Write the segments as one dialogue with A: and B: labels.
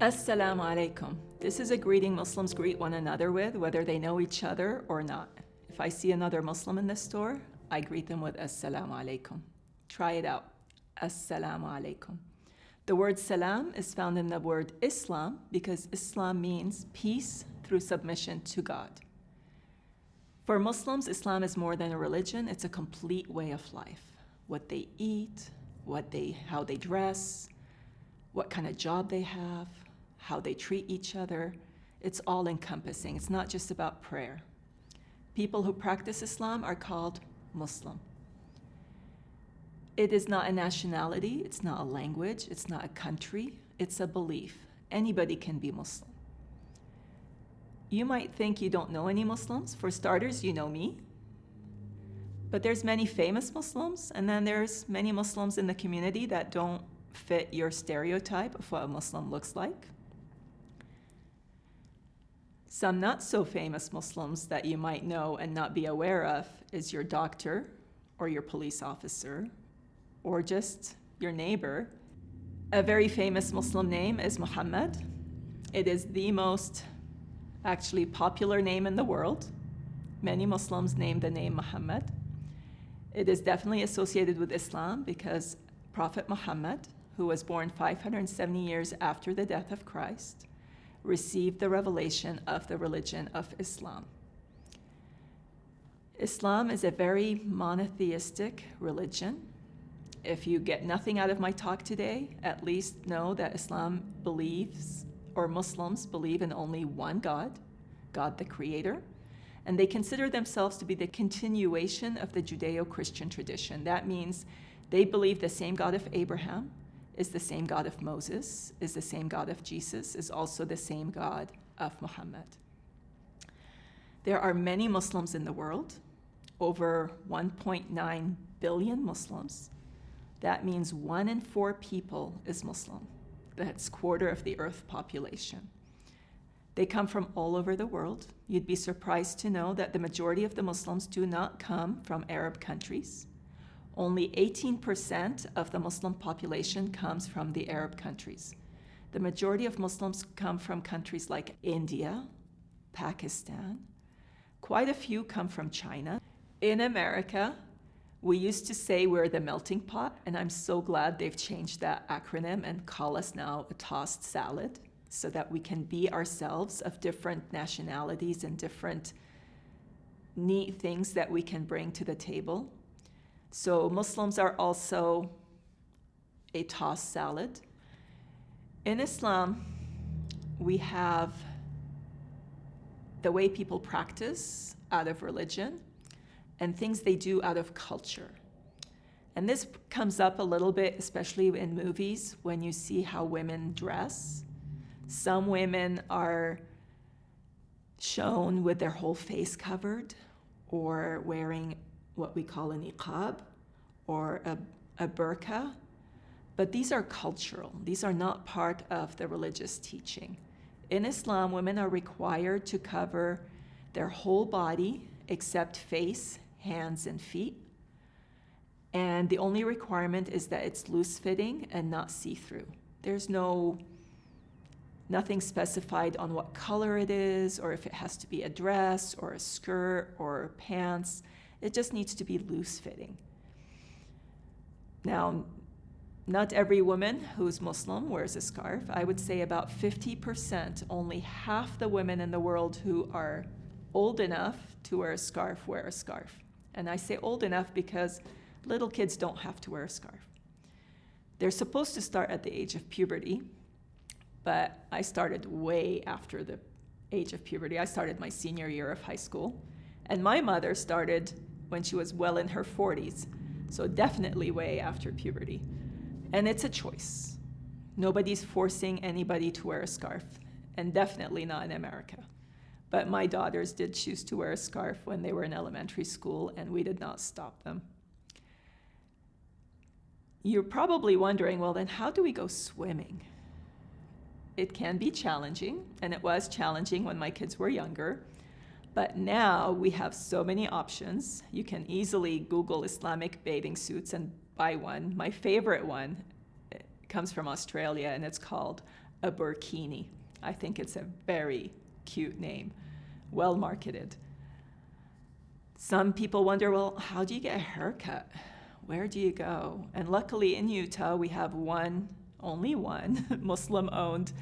A: Assalamu alaikum. This is a greeting Muslims greet one another with, whether they know each other or not. If I see another Muslim in the store, I greet them with Assalamu alaikum. Try it out. Assalamu alaikum. The word salam is found in the word Islam because Islam means peace through submission to God. For Muslims, Islam is more than a religion, it's a complete way of life. What they eat, how they dress, what kind of job they have, how they treat each other, it's all encompassing. It's not just about prayer. People who practice Islam are called Muslim. It is not a nationality, it's not a language, it's not a country, it's a belief. Anybody can be Muslim. You might think you don't know any Muslims. For starters, you know me. But there's many famous Muslims, and then there's many Muslims in the community that don't fit your stereotype of what a Muslim looks like. Some not so famous Muslims that you might know and not be aware of is your doctor or your police officer or just your neighbor. A very famous Muslim name is Muhammad. It is the most actually popular name in the world. Many Muslims name the name Muhammad. It is definitely associated with Islam because Prophet Muhammad, who was born 570 years after the death of Christ, received the revelation of the religion of Islam. Islam is a very monotheistic religion. If you get nothing out of my talk today, at least know that Islam believes, or Muslims believe in only one God, God the Creator, and they consider themselves to be the continuation of the Judeo-Christian tradition. That means they believe the same God of Abraham is the same God of Moses, is the same God of Jesus, is also the same God of Muhammad. There are many Muslims in the world, over 1.9 billion Muslims. That means 1 in 4 people is Muslim. That's quarter of the earth population. They come from all over the world. You'd be surprised to know that the majority of the Muslims do not come from Arab countries. Only 18% of the Muslim population comes from the Arab countries. The majority of Muslims come from countries like India, Pakistan. Quite a few come from China. In America, we used to say we're the melting pot, and I'm so glad they've changed that acronym and call us now a tossed salad so that we can be ourselves of different nationalities and different neat things that we can bring to the table. So Muslims are also a tossed salad. In Islam, we have the way people practice out of religion and things they do out of culture. And this comes up a little bit, especially in movies, when you see how women dress. Some women are shown with their whole face covered or wearing what we call a niqab or a burqa, but these are cultural. These are not part of the religious teaching. In Islam, women are required to cover their whole body except face, hands, and feet. And the only requirement is that it's loose-fitting and not see-through. There's nothing specified on what color it is or if it has to be a dress or a skirt or pants. It just needs to be loose-fitting. Now, not every woman who's Muslim wears a scarf. I would say about 50%, only half the women in the world who are old enough to wear a scarf wear a scarf. And I say old enough because little kids don't have to wear a scarf. They're supposed to start at the age of puberty, but I started way after the age of puberty. I started my senior year of high school, and my mother started when she was well in her 40s, so definitely way after puberty. And it's a choice. Nobody's forcing anybody to wear a scarf, and definitely not in America. But my daughters did choose to wear a scarf when they were in elementary school, and we did not stop them. You're probably wondering, well, then how do we go swimming? It can be challenging, and it was challenging when my kids were younger. But now we have so many options. You can easily Google Islamic bathing suits and buy one. My favorite one comes from Australia, and it's called a Burkini. I think it's a very cute name, well marketed. Some people wonder, well, how do you get a haircut? Where do you go? And luckily in Utah, we have only one Muslim-owned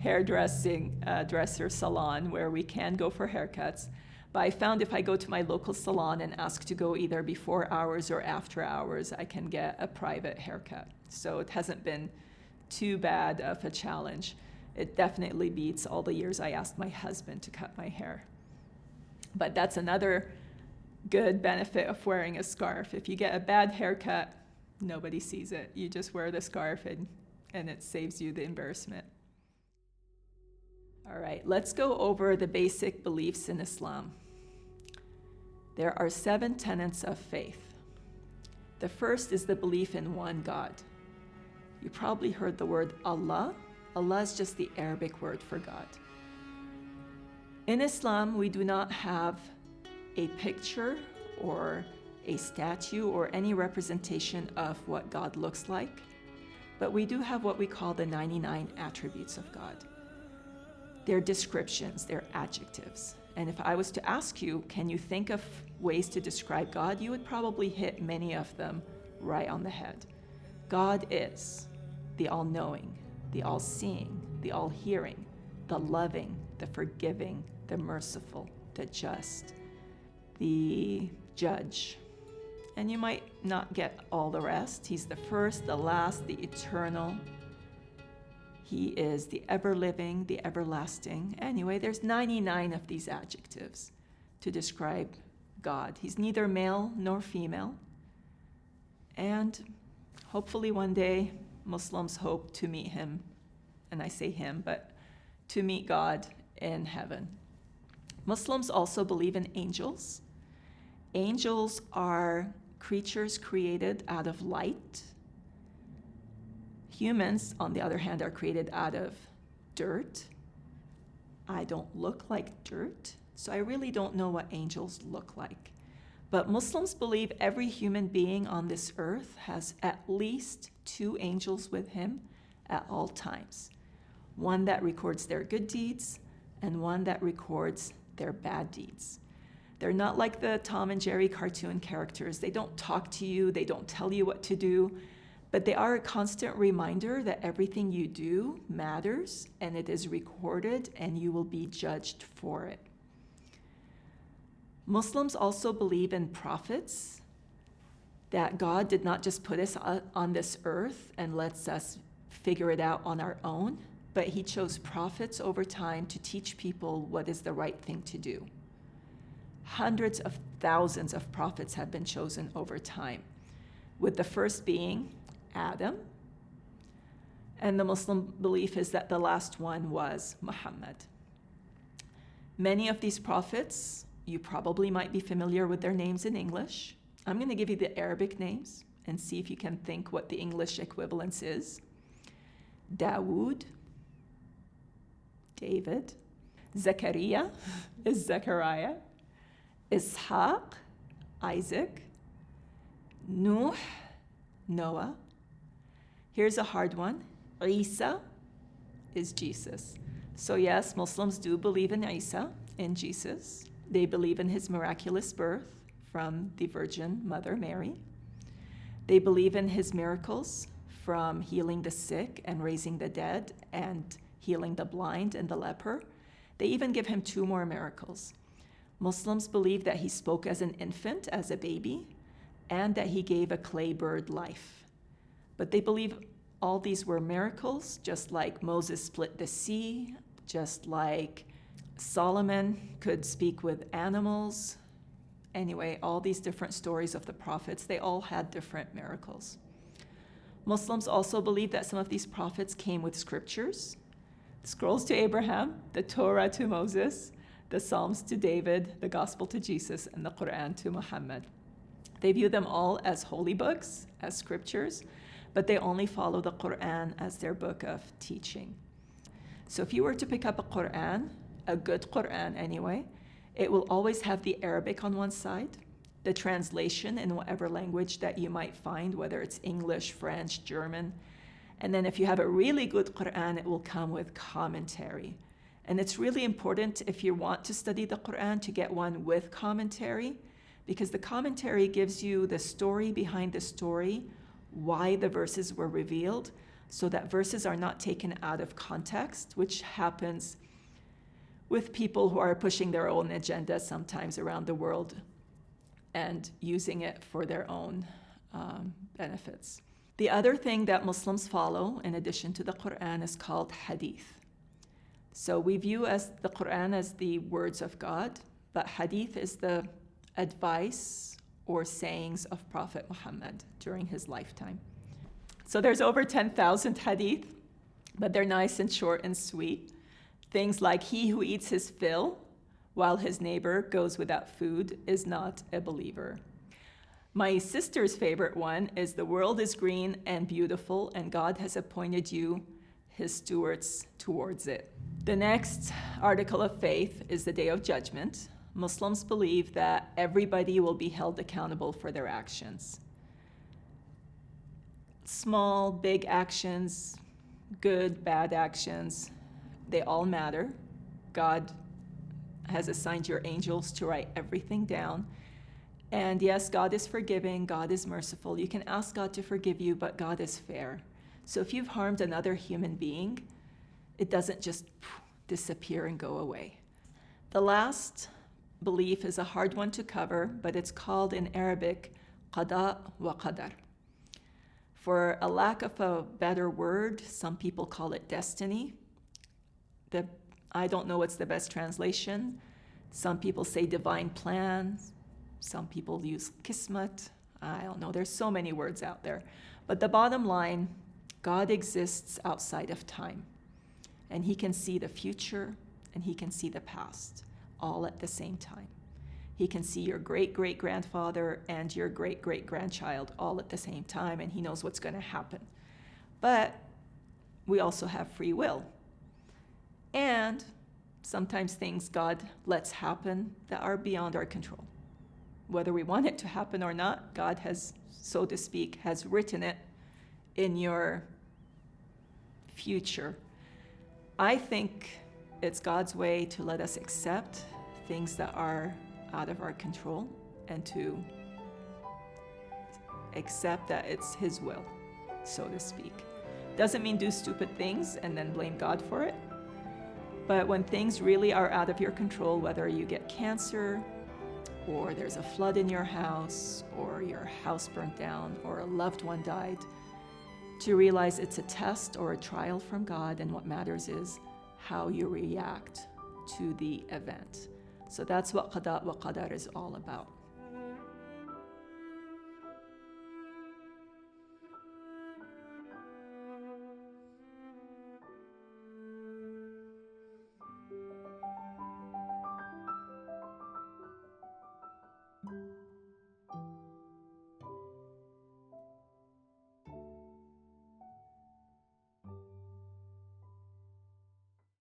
A: dresser salon where we can go for haircuts. But I found if I go to my local salon and ask to go either before hours or after hours, I can get a private haircut. So it hasn't been too bad of a challenge. It definitely beats all the years I asked my husband to cut my hair. But that's another good benefit of wearing a scarf. If you get a bad haircut, nobody sees it. You just wear the scarf and it saves you the embarrassment. All right, let's go over the basic beliefs in Islam. There are 7 tenets of faith. The first is the belief in one God. You probably heard the word Allah. Allah is just the Arabic word for God. In Islam, we do not have a picture or a statue or any representation of what God looks like, but we do have what we call the 99 attributes of God. They're descriptions, they're adjectives. And if I was to ask you, can you think of ways to describe God, you would probably hit many of them right on the head. God is the all-knowing, the all-seeing, the all-hearing, the loving, the forgiving, the merciful, the just, the judge. And you might not get all the rest. He's the first, the last, the eternal. He is the ever-living, the everlasting. Anyway, there's 99 of these adjectives to describe God. He's neither male nor female. And hopefully one day, Muslims hope to meet him, and I say him, but to meet God in heaven. Muslims also believe in angels. Angels are creatures created out of light. Humans, on the other hand, are created out of dirt. I don't look like dirt, so I really don't know what angels look like. But Muslims believe every human being on this earth has at least 2 angels with him at all times. One that records their good deeds and one that records their bad deeds. They're not like the Tom and Jerry cartoon characters. They don't talk to you, they don't tell you what to do, but they are a constant reminder that everything you do matters and it is recorded and you will be judged for it. Muslims also believe in prophets, that God did not just put us on this earth and lets us figure it out on our own, but he chose prophets over time to teach people what is the right thing to do. Hundreds of thousands of prophets have been chosen over time, with the first being Adam, and the Muslim belief is that the last one was Muhammad. Many of these prophets, you probably might be familiar with their names in English. I'm going to give you the Arabic names and see if you can think what the English equivalence is. Dawood, David. Zechariah is Zechariah. Ishaq, Isaac. Nuh, Noah. Here's a hard one. Isa is Jesus. So yes, Muslims do believe in Isa, in Jesus. They believe in his miraculous birth from the Virgin Mother Mary. They believe in his miracles from healing the sick and raising the dead and healing the blind and the leper. They even give him 2 more miracles. Muslims believe that he spoke as an infant, as a baby, and that he gave a clay bird life. But they believe all these were miracles, just like Moses split the sea, just like Solomon could speak with animals. Anyway, all these different stories of the prophets, they all had different miracles. Muslims also believe that some of these prophets came with scriptures, the scrolls to Abraham, the Torah to Moses, the Psalms to David, the Gospel to Jesus, and the Quran to Muhammad. They view them all as holy books, as scriptures, but they only follow the Quran as their book of teaching. So if you were to pick up a Quran, a good Quran anyway, it will always have the Arabic on one side, the translation in whatever language that you might find, whether it's English, French, German, And then if you have a really good Quran, it will come with commentary. And it's really important if you want to study the Quran to get one with commentary, because the commentary gives you the story behind the story, why the verses were revealed, so that verses are not taken out of context, which happens with people who are pushing their own agenda sometimes around the world and using it for their own benefits. The other thing that Muslims follow, in addition to the Quran, is called hadith. So we view as the Quran as the words of God, but hadith is the advice or sayings of Prophet Muhammad during his lifetime. So there's over 10,000 hadith, but they're nice and short and sweet. Things like, he who eats his fill while his neighbor goes without food is not a believer. My sister's favorite one is, the world is green and beautiful, and God has appointed you his stewards towards it. The next article of faith is the Day of Judgment. Muslims believe that everybody will be held accountable for their actions. Small, big actions, good, bad actions, they all matter. God has assigned your angels to write everything down. And yes, God is forgiving, God is merciful. You can ask God to forgive you, but God is fair. So if you've harmed another human being, it doesn't just disappear and go away. The last belief is a hard one to cover, but it's called in Arabic qada wa qadar. For a lack of a better word, some people call it destiny. I don't know what's the best translation. Some people say divine plan. Some people use kismet. I don't know. There's so many words out there. But the bottom line, God exists outside of time. And he can see the future and he can see the past all at the same time. He can see your great-great-grandfather and your great-great-grandchild all at the same time, and he knows what's going to happen. But we also have free will. And sometimes things God lets happen that are beyond our control. Whether we want it to happen or not, God has, so to speak, has written it in your future. I think it's God's way to let us accept things that are out of our control and to accept that it's his will, so to speak. Doesn't mean do stupid things and then blame God for it. But when things really are out of your control, whether you get cancer, or there's a flood in your house, or your house burnt down, or a loved one died, to realize it's a test or a trial from God, and what matters is how you react to the event. So that's what qada wa qadar is all about.